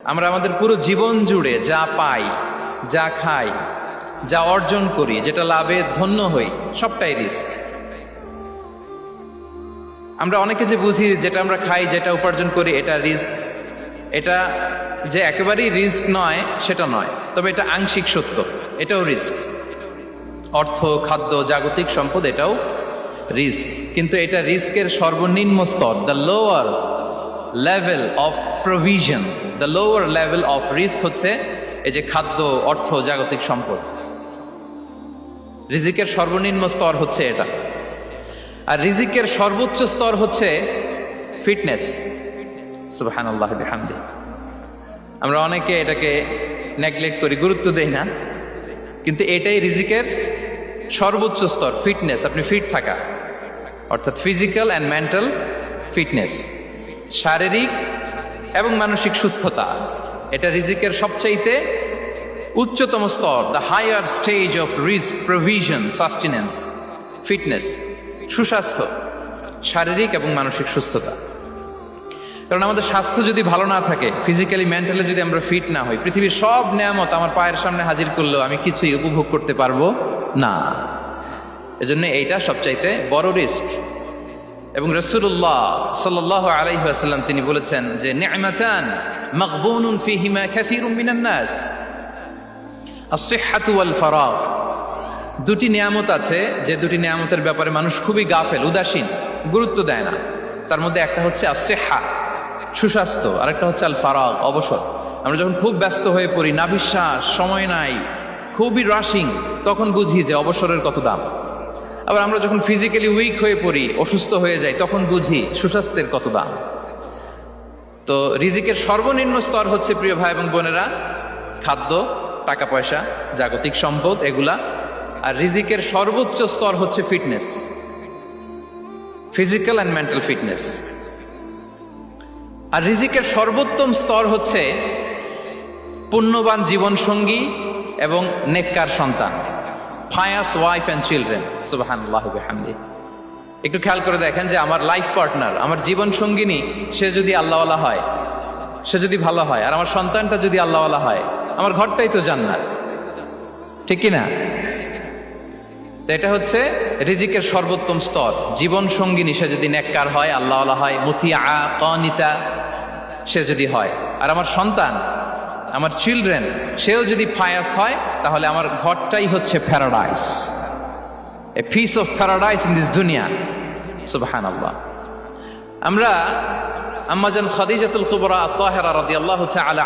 আমরা আমাদের পুরো জীবন জুড়ে যা পাই, যা খাই, যা অর্জন করি, যেটা লাভে ধন্য হই, সবটাই রিস্ক। আমরা অনেকে যে বুঝি যেটা আমরা খাই, যেটা উপার্জন করি এটা রিস্ক, এটা যে একেবারেই রিস্ক নয় সেটা নয়, তবে এটা আংশিক সত্য, এটাও রিস্ক। অর্থ, খাদ্য, জাগতিক সম্পদ এটাও রিস্ক, কিন্তু এটা রিস্কের সর্বনিম্ন স্তর, the lower level of provision, the lower level of risk হচ্ছে এই যে খাদ্য, অর্থ, জাগতিক সম্পদ। রিজিকের সর্বনিম্ন স্তর হচ্ছে এটা। আর রিজিকের সর্বোচ্চ স্তর হচ্ছে ফিটনেস। সুবহানাল্লাহ বিহামদি। আমরা অনেকে এটাকে নেগলেক্ট করি, গুরুত্ব দেই না, কিন্তু এটাই রিজিকের সর্বোচ্চ স্তর, ফিটনেস। আপনি ফিট থাকা, অর্থাৎ ফিজিক্যাল অ্যান্ড মেন্টাল ফিটনেস, শারীরিক এবং মানসিক সুস্থতা, এটা রিজিকের সবচাইতে উচ্চতম স্তর, the higher stage of risk provision sustenance. Fitness, সুস্বাস্থ্য, শারীরিক এবং মানসিক সুস্থতা। কারণ আমাদের স্বাস্থ্য যদি ভালো না থাকে, ফিজিক্যালি মেন্টালি যদি আমরা ফিট না হই, পৃথিবীর সব নেয়ামত আমার পায়ের সামনে হাজির করলেও আমি কিছুই উপভোগ করতে পারবো না। এজন্য এইটা সবচাইতে বড় রিস্ক। এবং রাসূলুল্লাহ সাল্লাল্লাহু আলাইহি ওয়াসাল্লাম তিনি বলেছেন যে নি'মাতান মাগবুনুন ফীহিমা কাসীরুম মিনান নাস, আস-সিহহাতু ওয়াল ফারাগ। দুটি নিয়ামত আছে যে দুটি নিয়ামতের ব্যাপারে মানুষ খুবই গাফেল, উদাসীন, গুরুত্ব দেয় না। তার মধ্যে একটা হচ্ছে আস-সিহহা, সুস্বাস্থ্য, আর একটা হচ্ছে আল ফারাগ, অবসর। আমরা যখন খুব ব্যস্ত হয়ে পড়ি, নাভিশ্বাস, সময় নাই, খুবই রাশিং, তখন বুঝি যে অবসরের কত দাম। আবার আমরা যখন ফিজিক্যালি উইক হয়ে পড়ি, অসুস্থ হয়ে যাই, তখন বুঝি সুস্বাস্থ্যের কত দাম। তো রিজিকের সর্বনিম্ন স্তর হচ্ছে, প্রিয় ভাই এবং বোনেরা, খাদ্য, টাকা পয়সা, জাগতিক সম্পদ, এগুলা। আর রিজিকের সর্বোচ্চ স্তর হচ্ছে fitness, physical and mental fitness. আর রিজিকের সর্বোত্তম স্তর হচ্ছে পুণ্যবান জীবন সঙ্গী এবং নেককার সন্তান, pious wife and children. সুবহানাল্লাহ বিহামদি। একটু খেয়াল করে দেখেন যে আমার লাইফ পার্টনার, আমার জীবন সঙ্গিনী, সে যদি আল্লাহওয়ালা হয়, সে যদি ভালো হয়, আর আমার সন্তানটা যদি আল্লাহওয়ালা হয়, আমার ঘরটাই তো জান্নাত, ঠিক কি না? তো এটা হচ্ছে রিজিকের সর্বোত্তম স্তর। জীবন সঙ্গিনী সে যদি নেককার হয়, আল্লাহওয়ালা হয়, মুতিয়া কানিতা সে যদি হয়, আর আমার সন্তান, আমার চিলড্রেন, সেও যদি ফায়াস হয়, তাহলে আমার ঘরটাই হচ্ছে paradise, a piece of paradise in this দুনিয়া। সুবহানাল্লাহ। আমরা আম্মা জান খাদিজাতুল কুবরা আত-তাহিরা রাদিয়াল্লাহু তাআলা